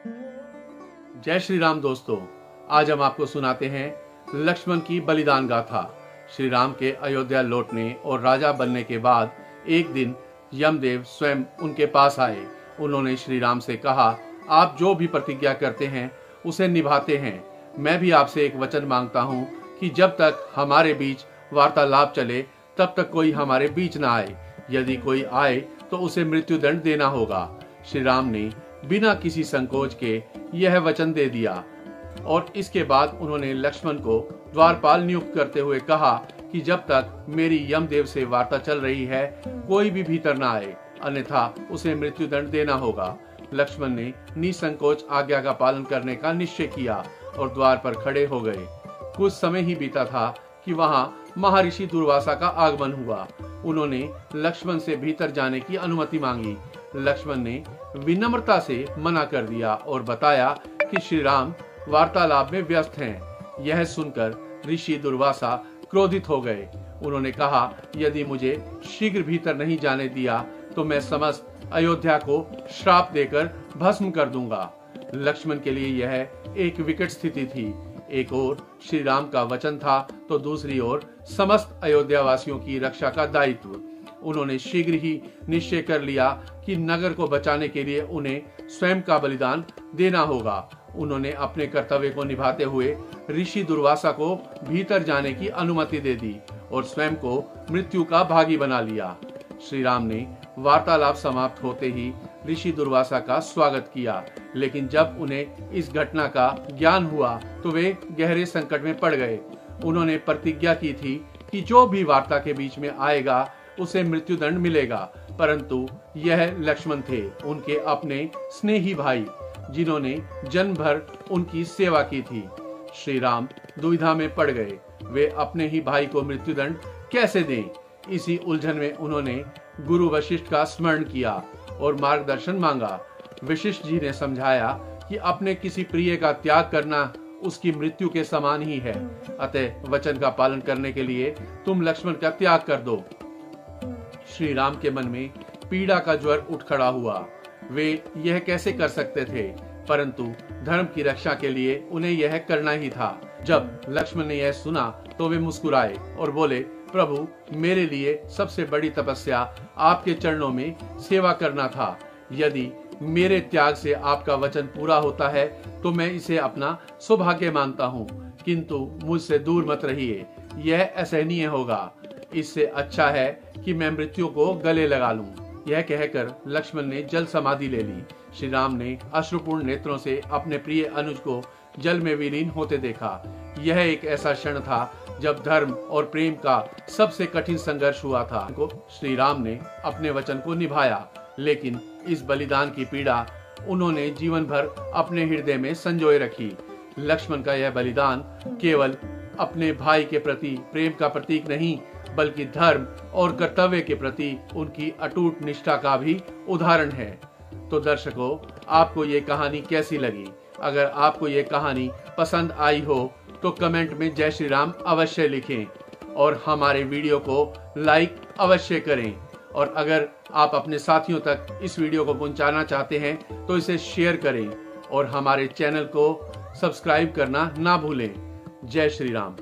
जय श्री राम दोस्तों, आज हम आपको सुनाते हैं लक्ष्मण की बलिदान गाथा। श्री राम के अयोध्या लौटने और राजा बनने के बाद एक दिन यमदेव स्वयं उनके पास आए। उन्होंने श्री राम से कहा, आप जो भी प्रतिज्ञा करते हैं उसे निभाते हैं। मैं भी आपसे एक वचन मांगता हूँ कि जब तक हमारे बीच वार्तालाप चले तब तक कोई हमारे बीच न आए। यदि कोई आए तो उसे मृत्यु दंड देना होगा। श्री राम ने बिना किसी संकोच के यह वचन दे दिया और इसके बाद उन्होंने लक्ष्मण को द्वारपाल नियुक्त करते हुए कहा कि जब तक मेरी यमदेव से वार्ता चल रही है कोई भी भीतर न आए, अन्यथा उसे मृत्यु दंड देना होगा। लक्ष्मण ने निसंकोच आज्ञा का पालन करने का निश्चय किया और द्वार पर खड़े हो गए। कुछ समय ही बीता था कि वहां महर्षि दुर्वासा का आगमन हुआ। उन्होंने लक्ष्मण से भीतर जाने की अनुमति मांगी। लक्ष्मण ने विनम्रता से मना कर दिया और बताया कि श्री राम वार्तालाप में व्यस्त हैं। यह सुनकर ऋषि दुर्वासा क्रोधित हो गए। उन्होंने कहा, यदि मुझे शीघ्र भीतर नहीं जाने दिया तो मैं समस्त अयोध्या को श्राप देकर भस्म कर दूंगा। लक्ष्मण के लिए यह एक विकट स्थिति थी। एक ओर श्री राम का वचन था तो दूसरी ओर समस्त अयोध्या वासियों की रक्षा का दायित्व। उन्होंने शीघ्र ही निश्चय कर लिया कि नगर को बचाने के लिए उन्हें स्वयं का बलिदान देना होगा। उन्होंने अपने कर्तव्य को निभाते हुए ऋषि दुर्वासा को भीतर जाने की अनुमति दे दी और स्वयं को मृत्यु का भागी बना लिया। श्री राम ने वार्तालाप समाप्त होते ही ऋषि दुर्वासा का स्वागत किया, लेकिन जब उन्हें इस घटना का ज्ञान हुआ तो वे गहरे संकट में पड़ गए। उन्होंने प्रतिज्ञा की थी कि जो भी वार्ता के बीच में आएगा उसे मृत्यु दंड मिलेगा, परंतु यह लक्ष्मण थे, उनके अपने स्नेही भाई, जिन्होंने जन्म भर उनकी सेवा की थी। श्री राम दुविधा में पड़ गए। वे अपने ही भाई को मृत्यु दंड कैसे दें? इसी उलझन में उन्होंने गुरु वशिष्ठ का स्मरण किया और मार्गदर्शन मांगा। वशिष्ठ जी ने समझाया कि अपने किसी प्रिय का त्याग करना उसकी मृत्यु के समान ही है, अतः वचन का पालन करने के लिए तुम लक्ष्मण का त्याग कर दो। श्री राम के मन में पीड़ा का ज्वर उठ खड़ा हुआ। वे यह कैसे कर सकते थे, परंतु धर्म की रक्षा के लिए उन्हें यह करना ही था। जब लक्ष्मण ने यह सुना तो वे मुस्कुराए और बोले, प्रभु, मेरे लिए सबसे बड़ी तपस्या आपके चरणों में सेवा करना था। यदि मेरे त्याग से आपका वचन पूरा होता है तो मैं इसे अपना सौभाग्य मानता हूँ, किंतु मुझसे दूर मत रहिए, यह असहनीय होगा। इससे अच्छा है कि मैं मृत्यु को गले लगा लूं। यह कहकर लक्ष्मण ने जल समाधि ले ली। श्री राम ने अश्रुपूर्ण नेत्रों से अपने प्रिय अनुज को जल में विलीन होते देखा। यह एक ऐसा क्षण था जब धर्म और प्रेम का सबसे कठिन संघर्ष हुआ था। श्री राम ने अपने वचन को निभाया, लेकिन इस बलिदान की पीड़ा उन्होंने जीवन भर अपने हृदय में संजोए रखी। लक्ष्मण का यह बलिदान केवल अपने भाई के प्रति प्रेम का प्रतीक नहीं, बल्कि धर्म और कर्तव्य के प्रति उनकी अटूट निष्ठा का भी उदाहरण है। तो दर्शकों, आपको ये कहानी कैसी लगी? अगर आपको ये कहानी पसंद आई हो तो कमेंट में जय श्री राम अवश्य लिखें और हमारे वीडियो को लाइक अवश्य करें। और अगर आप अपने साथियों तक इस वीडियो को पहुंचाना चाहते हैं तो इसे शेयर करें और हमारे चैनल को सब्सक्राइब करना ना भूलें। जय श्री राम।